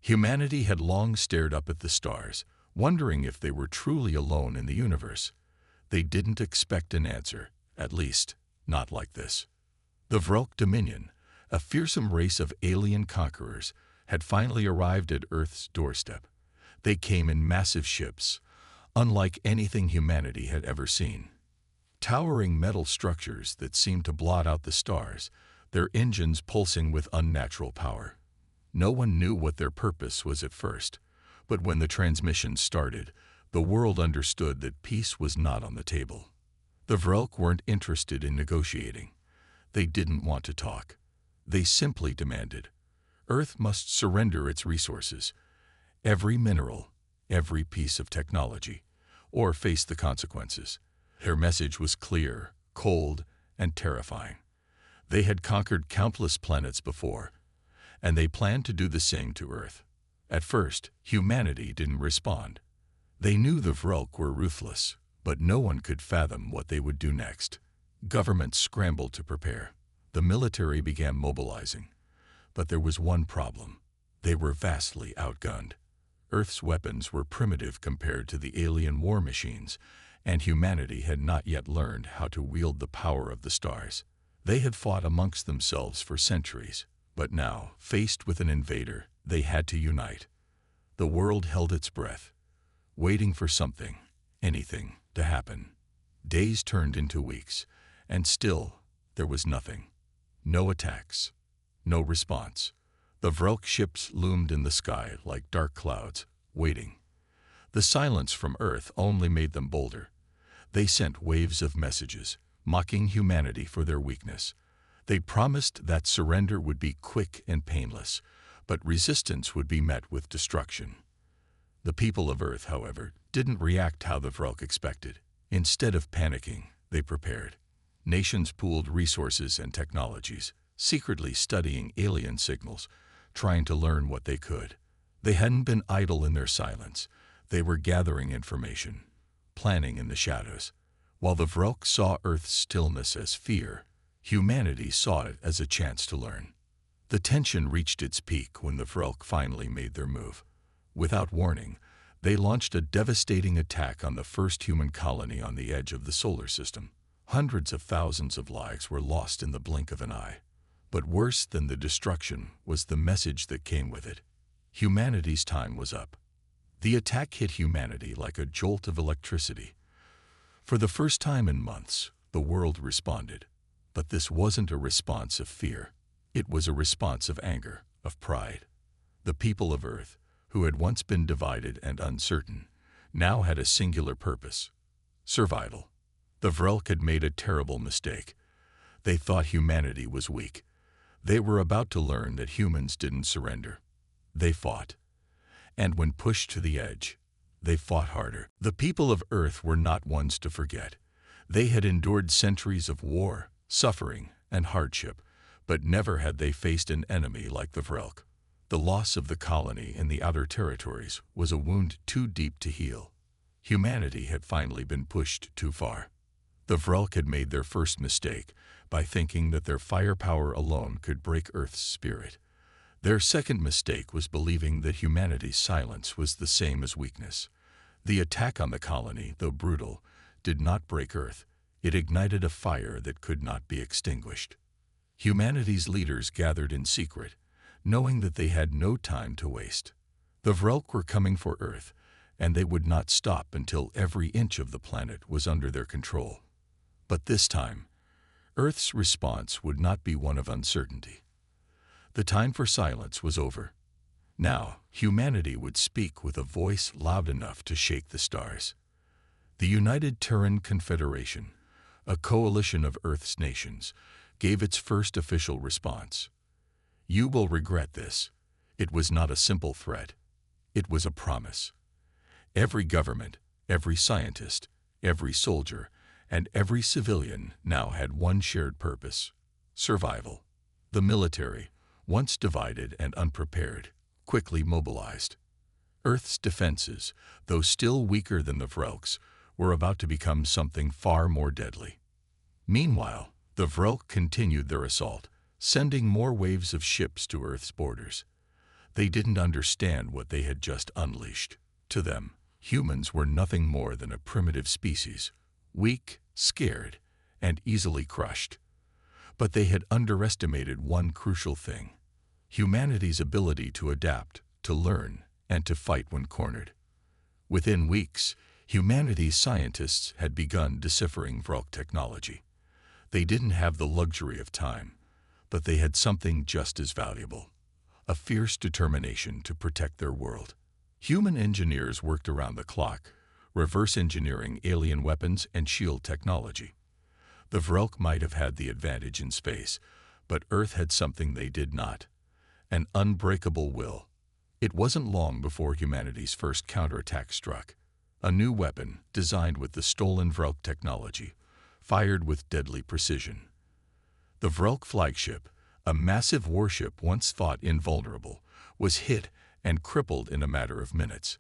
Humanity had long stared up at the stars, wondering if they were truly alone in the universe. They didn't expect an answer, at least, not like this. The Vrok Dominion, a fearsome race of alien conquerors, had finally arrived at Earth's doorstep. They came in massive ships, unlike anything humanity had ever seen. Towering metal structures that seemed to blot out the stars, their engines pulsing with unnatural power. No one knew what their purpose was at first, but when the transmission started, the world understood that peace was not on the table. The Vrok weren't interested in negotiating. They didn't want to talk. They simply demanded. Earth must surrender its resources, every mineral, every piece of technology, or face the consequences. Their message was clear, cold, and terrifying. They had conquered countless planets before, and they planned to do the same to Earth. At first, humanity didn't respond. They knew the Vrok were ruthless, but no one could fathom what they would do next. Governments scrambled to prepare. The military began mobilizing. But there was one problem. They were vastly outgunned. Earth's weapons were primitive compared to the alien war machines, and humanity had not yet learned how to wield the power of the stars. They had fought amongst themselves for centuries, but now, faced with an invader, they had to unite. The world held its breath, waiting for something, anything, to happen. Days turned into weeks, and still there was nothing. No attacks, no response. The Vrok ships loomed in the sky like dark clouds, waiting. The silence from Earth only made them bolder. They sent waves of messages, mocking humanity for their weakness. They promised that surrender would be quick and painless, but resistance would be met with destruction. The people of Earth, however, didn't react how the Vrok expected. Instead of panicking, they prepared. Nations pooled resources and technologies, secretly studying alien signals, trying to learn what they could. They hadn't been idle in their silence. They were gathering information, planning in the shadows. While the Vrok saw Earth's stillness as fear, humanity saw it as a chance to learn. The tension reached its peak when the Vrok finally made their move. Without warning, they launched a devastating attack on the first human colony on the edge of the solar system. Hundreds of thousands of lives were lost in the blink of an eye. But worse than the destruction was the message that came with it. Humanity's time was up. The attack hit humanity like a jolt of electricity. For the first time in months, the world responded. But this wasn't a response of fear. It was a response of anger, of pride. The people of Earth, who had once been divided and uncertain, now had a singular purpose: survival. The Vrok had made a terrible mistake. They thought humanity was weak. They were about to learn that humans didn't surrender. They fought. And when pushed to the edge, they fought harder. The people of Earth were not ones to forget. They had endured centuries of war, suffering, and hardship, but never had they faced an enemy like the Vrok. The loss of the colony in the outer territories was a wound too deep to heal. Humanity had finally been pushed too far. The Vrok had made their first mistake by thinking that their firepower alone could break Earth's spirit. Their second mistake was believing that humanity's silence was the same as weakness. The attack on the colony, though brutal, did not break Earth. It ignited a fire that could not be extinguished. Humanity's leaders gathered in secret, knowing that they had no time to waste. The Vrok were coming for Earth, and they would not stop until every inch of the planet was under their control. But this time, Earth's response would not be one of uncertainty. The time for silence was over. Now, humanity would speak with a voice loud enough to shake the stars. The United Terran Confederation, a coalition of Earth's nations, gave its first official response. You will regret this. It was not a simple threat. It was a promise. Every government, every scientist, every soldier, and every civilian now had one shared purpose: survival. The military, once divided and unprepared, quickly mobilized. Earth's defenses, though still weaker than the Vrok's, were about to become something far more deadly. Meanwhile, the Vrok continued their assault, sending more waves of ships to Earth's borders. They didn't understand what they had just unleashed. To them, humans were nothing more than a primitive species, weak, scared, and easily crushed. But they had underestimated one crucial thing: humanity's ability to adapt, to learn, and to fight when cornered. Within weeks, humanity's scientists had begun deciphering Vrok technology. They didn't have the luxury of time, but they had something just as valuable: a fierce determination to protect their world. Human engineers worked around the clock, reverse engineering alien weapons and shield technology. The Vrok might have had the advantage in space, but Earth had something they did not: an unbreakable will. It wasn't long before humanity's first counterattack struck. A new weapon, designed with the stolen Vrok technology, fired with deadly precision. The Vrok flagship, a massive warship once thought invulnerable, was hit and crippled in a matter of minutes.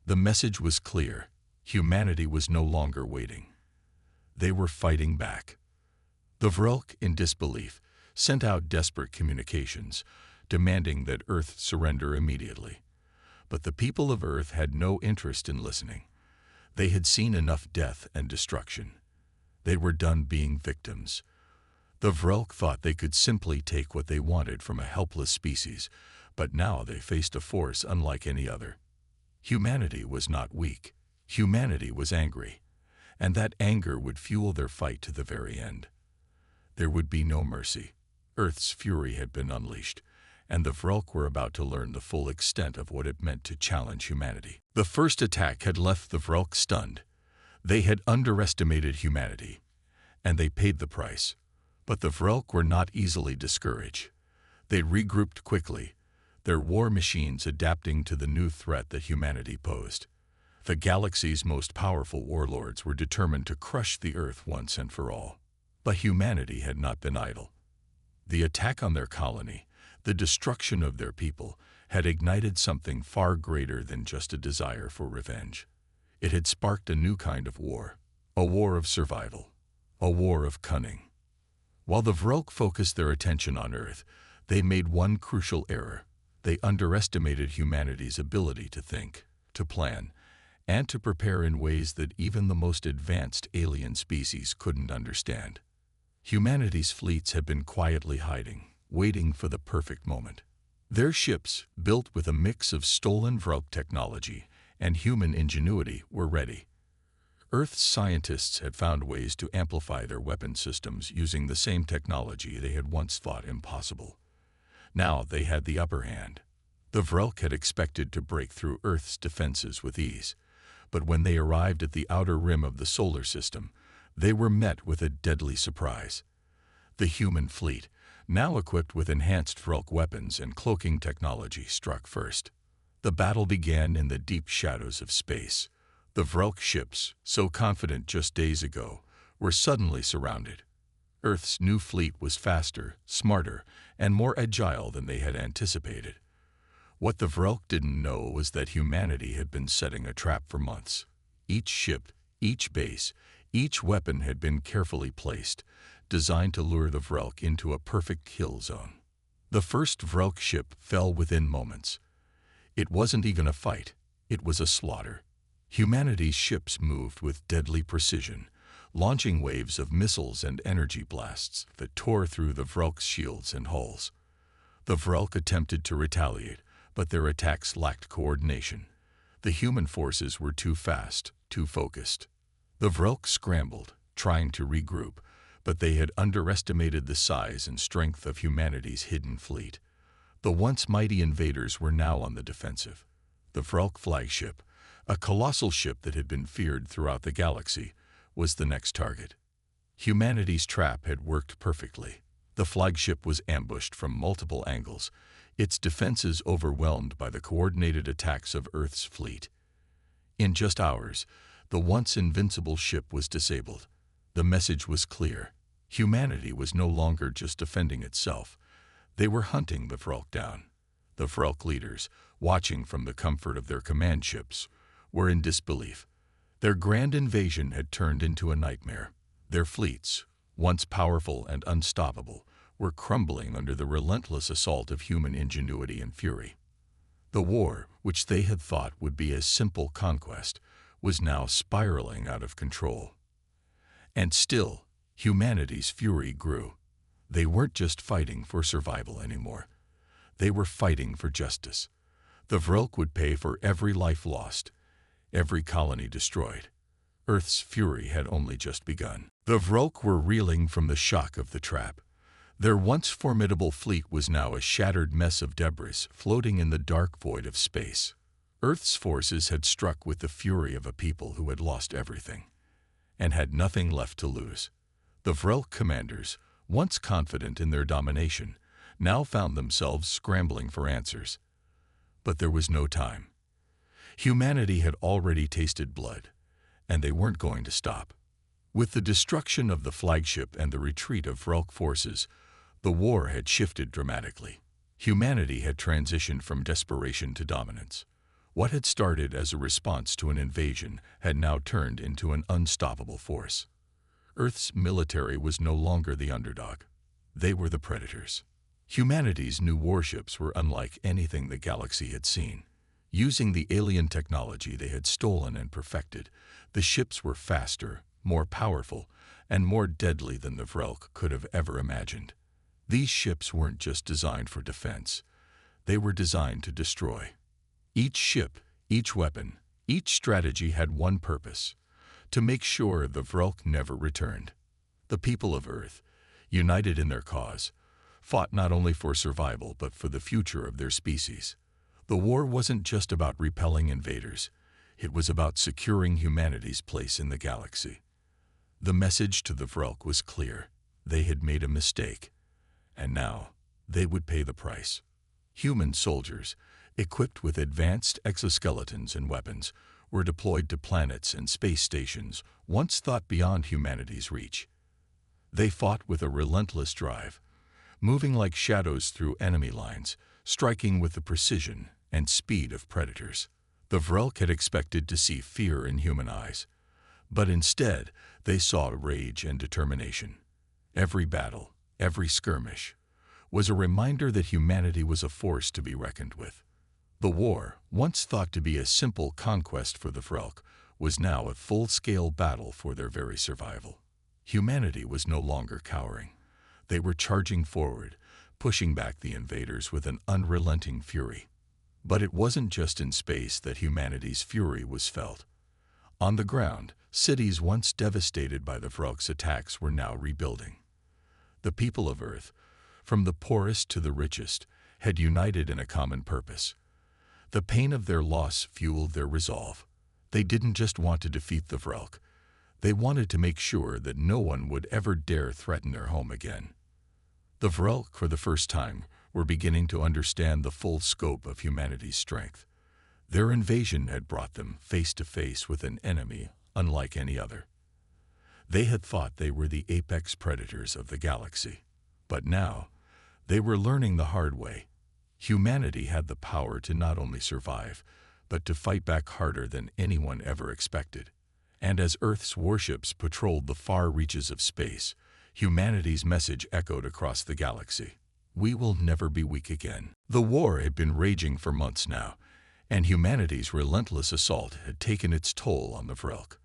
The message was clear: humanity was no longer waiting. They were fighting back. The Vrok, in disbelief, sent out desperate communications, demanding that Earth surrender immediately. But the people of Earth had no interest in listening. They had seen enough death and destruction. They were done being victims. The Vrok thought they could simply take what they wanted from a helpless species, but now they faced a force unlike any other. Humanity was not weak. Humanity was angry, and that anger would fuel their fight to the very end. There would be no mercy. Earth's fury had been unleashed, and the Vrok were about to learn the full extent of what it meant to challenge humanity. The first attack had left the Vrok stunned. They had underestimated humanity, and they paid the price. But the Vrok were not easily discouraged. They regrouped quickly, their war machines adapting to the new threat that humanity posed. The galaxy's most powerful warlords were determined to crush the Earth once and for all. But humanity had not been idle. The attack on their colony, the destruction of their people, had ignited something far greater than just a desire for revenge. It had sparked a new kind of war, a war of survival, a war of cunning. While the Vrok focused their attention on Earth, they made one crucial error. They underestimated humanity's ability to think, to plan, and to prepare in ways that even the most advanced alien species couldn't understand. Humanity's fleets had been quietly hiding, waiting for the perfect moment. Their ships, built with a mix of stolen Vrok technology and human ingenuity, were ready. Earth's scientists had found ways to amplify their weapon systems using the same technology they had once thought impossible. Now they had the upper hand. The Vrok had expected to break through Earth's defenses with ease, but when they arrived at the outer rim of the solar system, they were met with a deadly surprise. The human fleet, now equipped with enhanced Vrok weapons and cloaking technology, struck first. The battle began in the deep shadows of space. The Vrok ships, so confident just days ago, were suddenly surrounded. Earth's new fleet was faster, smarter, and more agile than they had anticipated. What the Vrok didn't know was that humanity had been setting a trap for months. Each ship, each base, each weapon had been carefully placed, designed to lure the Vrok into a perfect kill zone. The first Vrok ship fell within moments. It wasn't even a fight, it was a slaughter. Humanity's ships moved with deadly precision, launching waves of missiles and energy blasts that tore through the Vrok's shields and hulls. The Vrok attempted to retaliate, but their attacks lacked coordination. The human forces were too fast, too focused. The Vrok scrambled, trying to regroup, but they had underestimated the size and strength of humanity's hidden fleet. The once mighty invaders were now on the defensive. The Vrok flagship, a colossal ship that had been feared throughout the galaxy, was the next target. Humanity's trap had worked perfectly. The flagship was ambushed from multiple angles, its defenses overwhelmed by the coordinated attacks of Earth's fleet. In just hours, the once invincible ship was disabled. The message was clear. Humanity was no longer just defending itself. They were hunting the Vrok down. The Vrok leaders, watching from the comfort of their command ships, were in disbelief. Their grand invasion had turned into a nightmare. Their fleets, once powerful and unstoppable, were crumbling under the relentless assault of human ingenuity and fury. The war, which they had thought would be a simple conquest, was now spiraling out of control. And still, humanity's fury grew. They weren't just fighting for survival anymore. They were fighting for justice. The Vrelk would pay for every life lost, every colony destroyed. Earth's fury had only just begun. The Vrelk were reeling from the shock of the trap. Their once formidable fleet was now a shattered mess of debris floating in the dark void of space. Earth's forces had struck with the fury of a people who had lost everything and had nothing left to lose. The Vrelk commanders, once confident in their domination, now found themselves scrambling for answers. But there was no time. Humanity had already tasted blood, and they weren't going to stop. With the destruction of the flagship and the retreat of Vrelk forces, the war had shifted dramatically. Humanity had transitioned from desperation to dominance. What had started as a response to an invasion had now turned into an unstoppable force. Earth's military was no longer the underdog. They were the predators. Humanity's new warships were unlike anything the galaxy had seen. Using the alien technology they had stolen and perfected, the ships were faster, more powerful, and more deadly than the Vrelk could have ever imagined. These ships weren't just designed for defense. They were designed to destroy. Each ship, each weapon, each strategy had one purpose: to make sure the Vrelk never returned. The people of Earth, united in their cause, fought not only for survival but for the future of their species. The war wasn't just about repelling invaders. It was about securing humanity's place in the galaxy. The message to the Vrelk was clear. They had made a mistake, and now they would pay the price. Human soldiers, equipped with advanced exoskeletons and weapons, were deployed to planets and space stations once thought beyond humanity's reach. They fought with a relentless drive, moving like shadows through enemy lines, striking with the precision and speed of predators. The Vrelk had expected to see fear in human eyes, but instead they saw rage and determination. Every battle, every skirmish, was a reminder that humanity was a force to be reckoned with. The war, once thought to be a simple conquest for the Vrelk, was now a full-scale battle for their very survival. Humanity was no longer cowering. They were charging forward, pushing back the invaders with an unrelenting fury. But it wasn't just in space that humanity's fury was felt. On the ground, cities once devastated by the Vrelk's attacks were now rebuilding. The people of Earth, from the poorest to the richest, had united in a common purpose. The pain of their loss fueled their resolve. They didn't just want to defeat the Vrelk. They wanted to make sure that no one would ever dare threaten their home again. The Vrelk, for the first time, were beginning to understand the full scope of humanity's strength. Their invasion had brought them face to face with an enemy unlike any other. They had thought they were the apex predators of the galaxy, but now they were learning the hard way. Humanity had the power to not only survive, but to fight back harder than anyone ever expected. And as Earth's warships patrolled the far reaches of space, humanity's message echoed across the galaxy: we will never be weak again. The war had been raging for months now, and humanity's relentless assault had taken its toll on the Vrelk.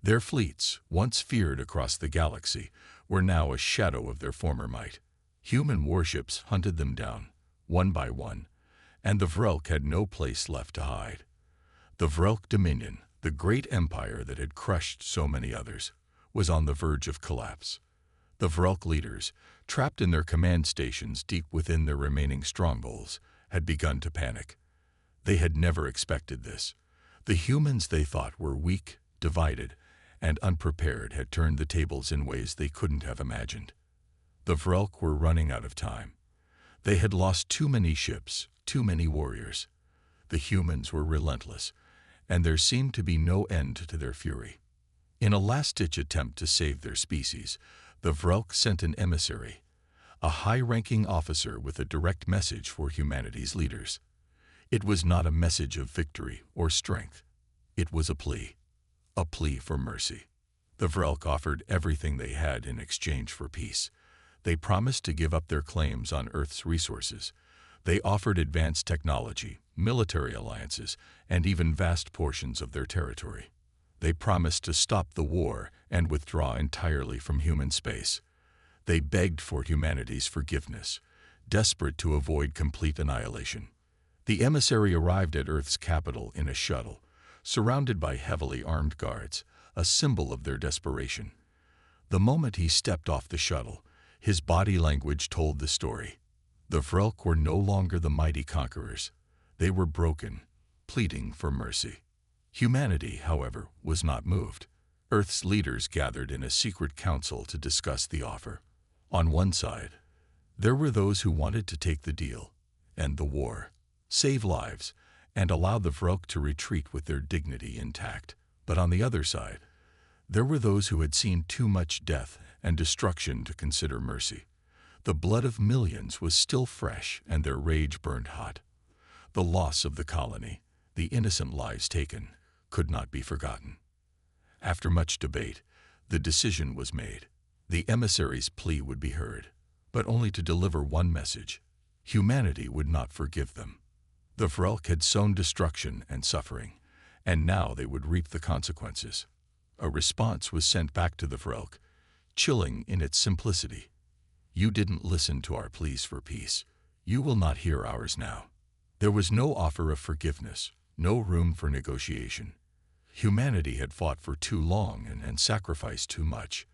Their fleets, once feared across the galaxy, were now a shadow of their former might. Human warships hunted them down, one by one, and the Vrelk had no place left to hide. The Vrelk Dominion, the great empire that had crushed so many others, was on the verge of collapse. The Vrelk leaders, trapped in their command stations deep within their remaining strongholds, had begun to panic. They had never expected this. The humans they thought were weak, divided, and unprepared had turned the tables in ways they couldn't have imagined. The Vrelk were running out of time. They had lost too many ships, too many warriors. The humans were relentless, and there seemed to be no end to their fury. In a last-ditch attempt to save their species, the Vrelk sent an emissary, a high-ranking officer with a direct message for humanity's leaders. It was not a message of victory or strength. It was a plea for mercy. The Vrelk offered everything they had in exchange for peace. They promised to give up their claims on Earth's resources, They offered advanced technology, military alliances, and even vast portions of their territory. They promised to stop the war and withdraw entirely from human space. They begged for humanity's forgiveness, desperate to avoid complete annihilation. The emissary arrived at Earth's capital in a shuttle, surrounded by heavily armed guards, a symbol of their desperation. The moment he stepped off the shuttle, his body language told the story. The Vrelk were no longer the mighty conquerors. They were broken, pleading for mercy. Humanity, however, was not moved. Earth's leaders gathered in a secret council to discuss the offer. On one side, there were those who wanted to take the deal, end the war, save lives, and allow the Vrelk to retreat with their dignity intact. But on the other side, there were those who had seen too much death and destruction to consider mercy. The blood of millions was still fresh and their rage burned hot. The loss of the colony, the innocent lives taken, could not be forgotten. After much debate, the decision was made. The emissary's plea would be heard, but only to deliver one message: humanity would not forgive them. The Vrelk had sown destruction and suffering, and now they would reap the consequences. A response was sent back to the Vrelk, chilling in its simplicity. You didn't listen to our pleas for peace. You will not hear ours now. There was no offer of forgiveness, no room for negotiation. Humanity had fought for too long and sacrificed too much.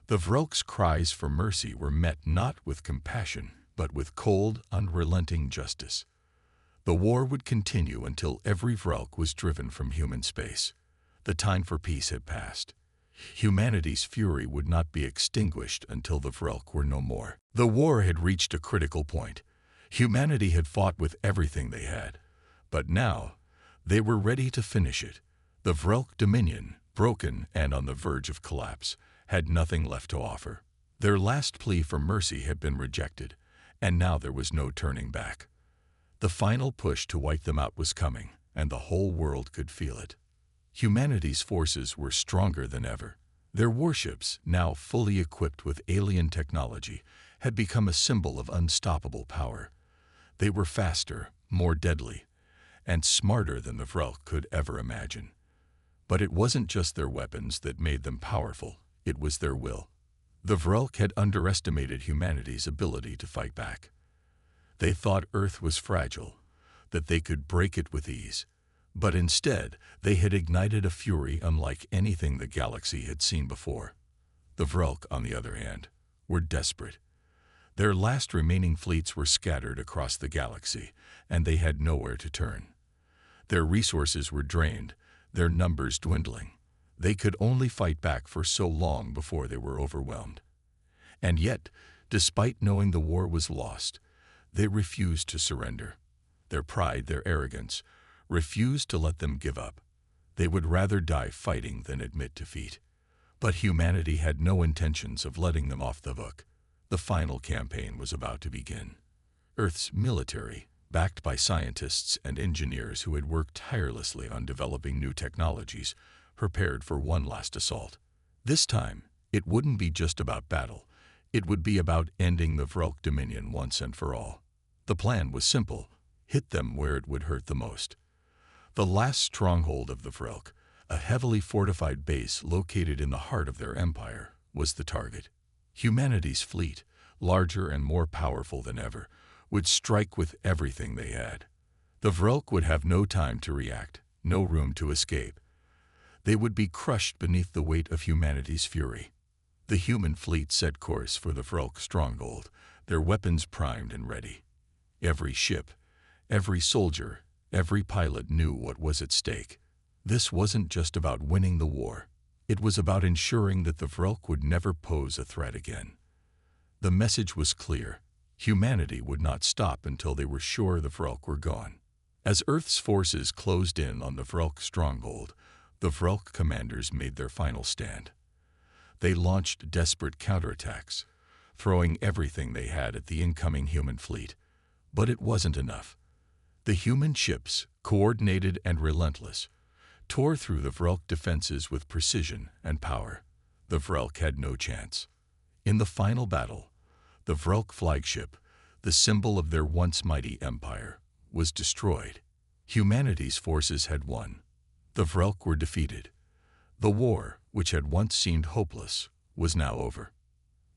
The Vrelk's cries for mercy were met not with compassion, but with cold, unrelenting justice. The war would continue until every Vrelk was driven from human space. The time for peace had passed. Humanity's fury would not be extinguished until the Vrelk were no more. The war had reached a critical point. Humanity had fought with everything they had, but now they were ready to finish it. The Vrelk dominion, broken and on the verge of collapse, had nothing left to offer. Their last plea for mercy had been rejected, and now there was no turning back. The final push to wipe them out was coming, and the whole world could feel it. Humanity's forces were stronger than ever. Their warships, now fully equipped with alien technology, had become a symbol of unstoppable power. They were faster, more deadly, and smarter than the Vrelk could ever imagine. But it wasn't just their weapons that made them powerful, it was their will. The Vrelk had underestimated humanity's ability to fight back. They thought Earth was fragile, that they could break it with ease. But instead, they had ignited a fury unlike anything the galaxy had seen before. The Vrelk, on the other hand, were desperate. Their last remaining fleets were scattered across the galaxy, and they had nowhere to turn. Their resources were drained, their numbers dwindling. They could only fight back for so long before they were overwhelmed. And yet, despite knowing the war was lost, they refused to surrender. Their pride, their arrogance, refused to let them give up. They would rather die fighting than admit defeat. But humanity had no intentions of letting them off the hook. The final campaign was about to begin. Earth's military, backed by scientists and engineers who had worked tirelessly on developing new technologies, prepared for one last assault. This time, it wouldn't be just about battle. It would be about ending the Vrelk dominion once and for all. The plan was simple: hit them where it would hurt the most. The last stronghold of the Vrelk, a heavily fortified base located in the heart of their empire, was the target. Humanity's fleet, larger and more powerful than ever, would strike with everything they had. The Vrelk would have no time to react, no room to escape. They would be crushed beneath the weight of humanity's fury. The human fleet set course for the Vrelk stronghold, their weapons primed and ready. Every ship, every soldier, every pilot knew what was at stake. This wasn't just about winning the war. It was about ensuring that the Vrelk would never pose a threat again. The message was clear. Humanity would not stop until they were sure the Vrelk were gone. As Earth's forces closed in on the Vrelk stronghold, the Vrelk commanders made their final stand. They launched desperate counterattacks, throwing everything they had at the incoming human fleet. But it wasn't enough. The human ships, coordinated and relentless, tore through the Vrelk defenses with precision and power. The Vrelk had no chance. In the final battle, the Vrelk flagship, the symbol of their once mighty empire, was destroyed. Humanity's forces had won. The Vrelk were defeated. The war, which had once seemed hopeless, was now over.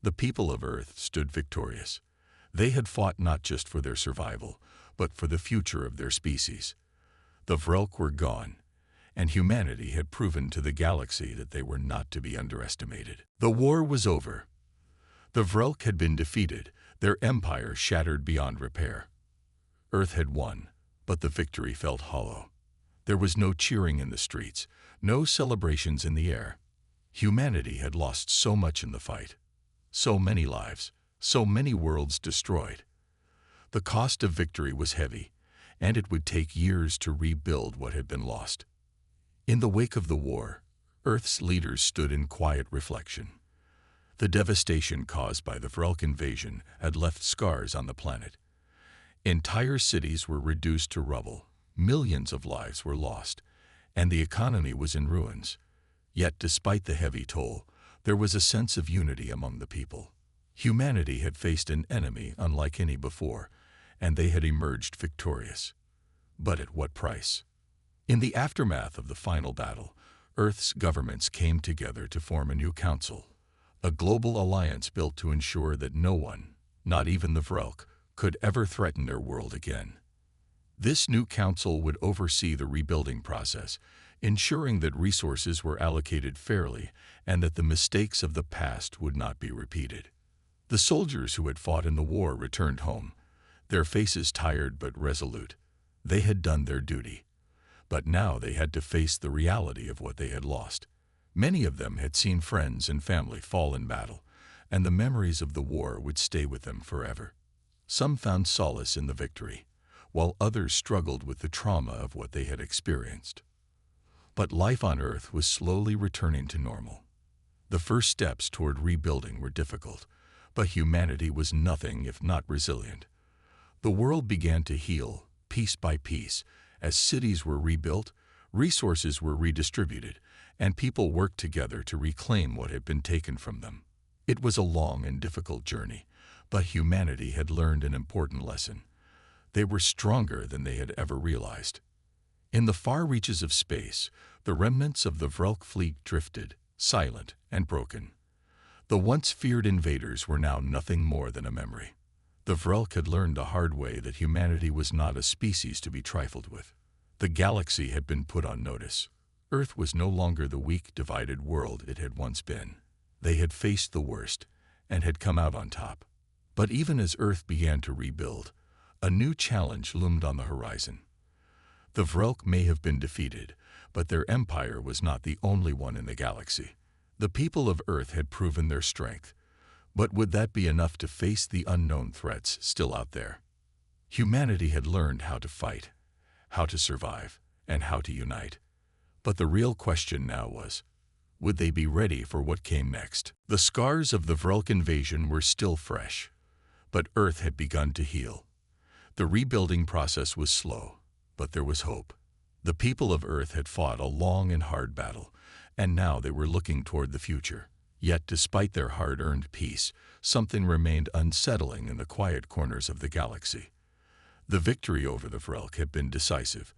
The people of Earth stood victorious. They had fought not just for their survival, but for the future of their species. The Vrelk were gone, and humanity had proven to the galaxy that they were not to be underestimated. The war was over. The Vrelk had been defeated, their empire shattered beyond repair. Earth had won, but the victory felt hollow. There was no cheering in the streets, no celebrations in the air. Humanity had lost so much in the fight. So many lives, so many worlds destroyed. The cost of victory was heavy, and it would take years to rebuild what had been lost. In the wake of the war, Earth's leaders stood in quiet reflection. The devastation caused by the Vrelk invasion had left scars on the planet. Entire cities were reduced to rubble, millions of lives were lost, and the economy was in ruins. Yet despite the heavy toll, there was a sense of unity among the people. Humanity had faced an enemy unlike any before, and they had emerged victorious. But at what price? In the aftermath of the final battle, Earth's governments came together to form a new council, a global alliance built to ensure that no one, not even the Vrelk, could ever threaten their world again. This new council would oversee the rebuilding process, ensuring that resources were allocated fairly and that the mistakes of the past would not be repeated. The soldiers who had fought in the war returned home, their faces tired but resolute. They had done their duty. But now they had to face the reality of what they had lost. Many of them had seen friends and family fall in battle, and the memories of the war would stay with them forever. Some found solace in the victory, while others struggled with the trauma of what they had experienced. But life on Earth was slowly returning to normal. The first steps toward rebuilding were difficult, but humanity was nothing if not resilient. The world began to heal, piece by piece, as cities were rebuilt, resources were redistributed, and people worked together to reclaim what had been taken from them. It was a long and difficult journey, but humanity had learned an important lesson. They were stronger than they had ever realized. In the far reaches of space, the remnants of the Vrelk fleet drifted, silent and broken. The once feared invaders were now nothing more than a memory. The Vrelk had learned the hard way that humanity was not a species to be trifled with. The galaxy had been put on notice. Earth was no longer the weak, divided world it had once been. They had faced the worst and had come out on top. But even as Earth began to rebuild, a new challenge loomed on the horizon. The Vrelk may have been defeated, but their empire was not the only one in the galaxy. The people of Earth had proven their strength, but would that be enough to face the unknown threats still out there? Humanity had learned how to fight, how to survive, and how to unite. But the real question now was, would they be ready for what came next? The scars of the Vrelk invasion were still fresh, but Earth had begun to heal. The rebuilding process was slow, but there was hope. The people of Earth had fought a long and hard battle, and now they were looking toward the future. Yet despite their hard-earned peace, something remained unsettling in the quiet corners of the galaxy. The victory over the Vrelk had been decisive,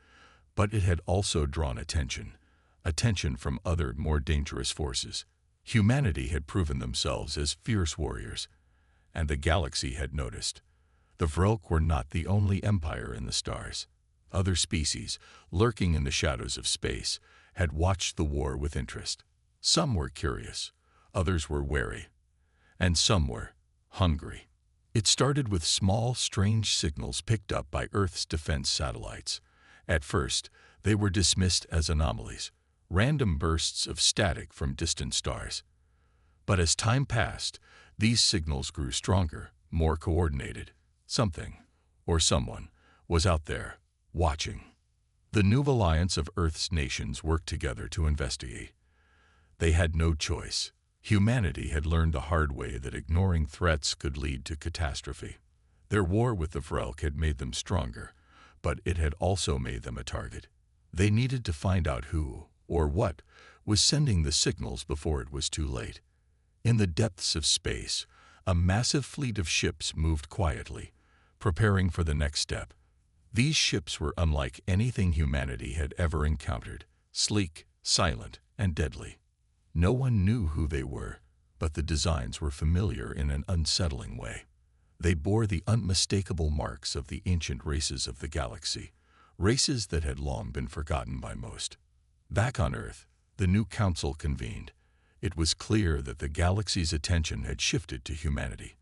but it had also drawn attention from other, more dangerous forces. Humanity had proven themselves as fierce warriors, and the galaxy had noticed. The Vrelk were not the only empire in the stars. Other species, lurking in the shadows of space, had watched the war with interest. Some were curious, others were wary, and some were hungry. It started with small, strange signals picked up by Earth's defense satellites. At first, they were dismissed as anomalies, random bursts of static from distant stars. But as time passed, these signals grew stronger, more coordinated. Something, or someone, was out there, watching. The new alliance of Earth's nations worked together to investigate. They had no choice. Humanity had learned the hard way that ignoring threats could lead to catastrophe. Their war with the Vrelk had made them stronger, but it had also made them a target. They needed to find out who, or what, was sending the signals before it was too late. In the depths of space, a massive fleet of ships moved quietly, preparing for the next step. These ships were unlike anything humanity had ever encountered, sleek, silent, and deadly. No one knew who they were, but the designs were familiar in an unsettling way. They bore the unmistakable marks of the ancient races of the galaxy, races that had long been forgotten by most. Back on Earth, the new council convened. It was clear that the galaxy's attention had shifted to humanity.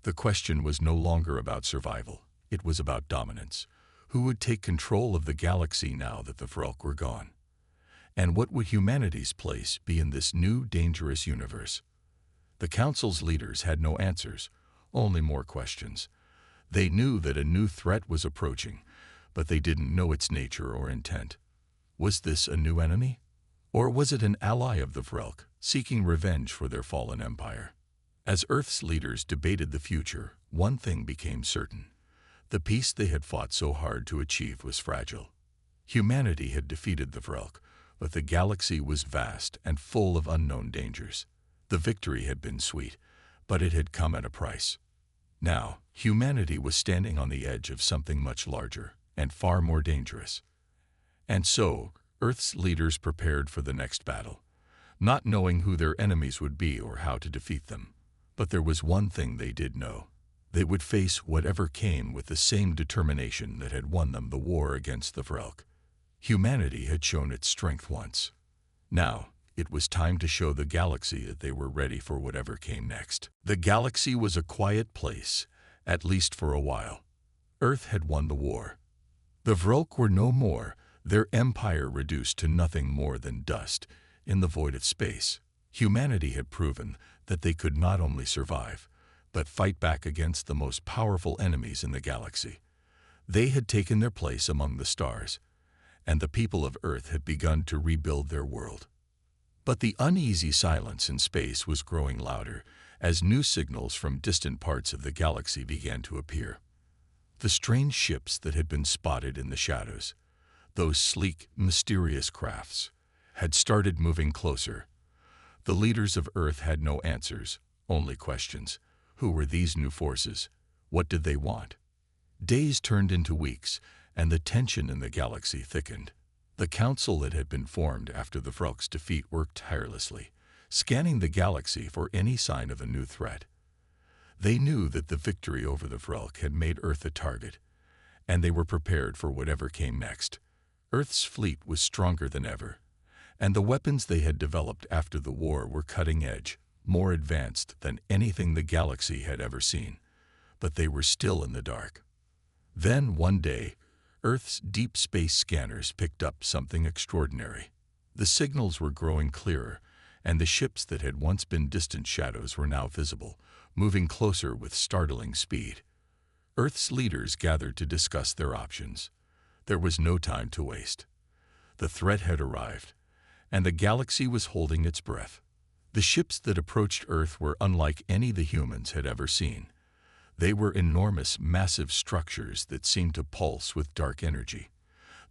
The question was no longer about survival. It was about dominance. Who would take control of the galaxy now that the Vrelk were gone? And what would humanity's place be in this new, dangerous universe? The Council's leaders had no answers, only more questions. They knew that a new threat was approaching, but they didn't know its nature or intent. Was this a new enemy? Or was it an ally of the Vrelk, seeking revenge for their fallen empire? As Earth's leaders debated the future, one thing became certain. The peace they had fought so hard to achieve was fragile. Humanity had defeated the Vrelk, but the galaxy was vast and full of unknown dangers. The victory had been sweet, but it had come at a price. Now, humanity was standing on the edge of something much larger and far more dangerous. And so, Earth's leaders prepared for the next battle, not knowing who their enemies would be or how to defeat them. But there was one thing they did know. They would face whatever came with the same determination that had won them the war against the Vrelk. Humanity had shown its strength once. Now, it was time to show the galaxy that they were ready for whatever came next. The galaxy was a quiet place, at least for a while. Earth had won the war. The Vrelk were no more, their empire reduced to nothing more than dust in the void of space. Humanity had proven that they could not only survive, but fight back against the most powerful enemies in the galaxy. They had taken their place among the stars, and the people of Earth had begun to rebuild their world. But the uneasy silence in space was growing louder as new signals from distant parts of the galaxy began to appear. The strange ships that had been spotted in the shadows, those sleek, mysterious crafts, had started moving closer. The leaders of Earth had no answers, only questions. Who were these new forces? What did they want? Days turned into weeks, and the tension in the galaxy thickened. The council that had been formed after the Vrelk's defeat worked tirelessly, scanning the galaxy for any sign of a new threat. They knew that the victory over the Vrelk had made Earth a target, and they were prepared for whatever came next. Earth's fleet was stronger than ever, and the weapons they had developed after the war were cutting-edge, more advanced than anything the galaxy had ever seen. But they were still in the dark. Then, one day, Earth's deep space scanners picked up something extraordinary. The signals were growing clearer, and the ships that had once been distant shadows were now visible, moving closer with startling speed. Earth's leaders gathered to discuss their options. There was no time to waste. The threat had arrived, and the galaxy was holding its breath. The ships that approached Earth were unlike any the humans had ever seen. They were enormous, massive structures that seemed to pulse with dark energy.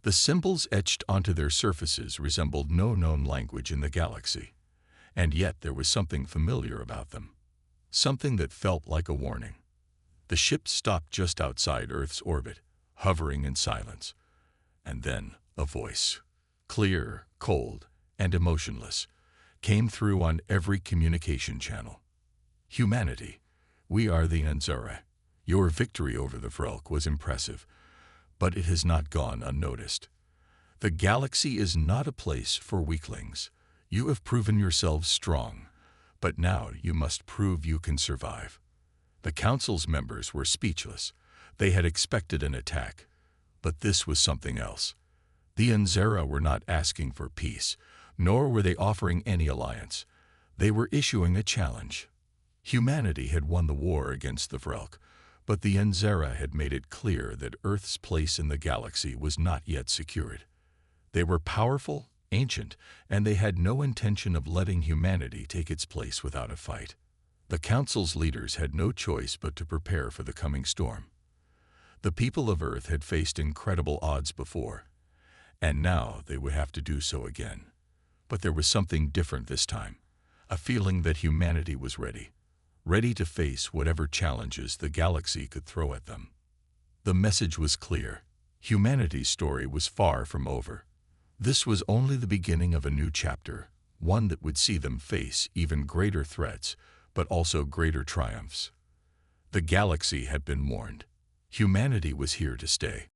The symbols etched onto their surfaces resembled no known language in the galaxy. And yet there was something familiar about them. Something that felt like a warning. The ships stopped just outside Earth's orbit, hovering in silence. And then a voice, clear, cold, and emotionless, came through on every communication channel. Humanity, we are the Anzara. Your victory over the Vrelk was impressive, but it has not gone unnoticed. The galaxy is not a place for weaklings. You have proven yourselves strong, but now you must prove you can survive. The council's members were speechless. They had expected an attack, but this was something else. The Anzara were not asking for peace, nor were they offering any alliance. They were issuing a challenge. Humanity had won the war against the Vrelk, but the Anzara had made it clear that Earth's place in the galaxy was not yet secured. They were powerful, ancient, and they had no intention of letting humanity take its place without a fight. The council's leaders had no choice but to prepare for the coming storm. The people of Earth had faced incredible odds before, and now they would have to do so again. But there was something different this time, a feeling that humanity was ready to face whatever challenges the galaxy could throw at them. The message was clear. Humanity's story was far from over. This was only the beginning of a new chapter, one that would see them face even greater threats, but also greater triumphs. The galaxy had been warned. Humanity was here to stay.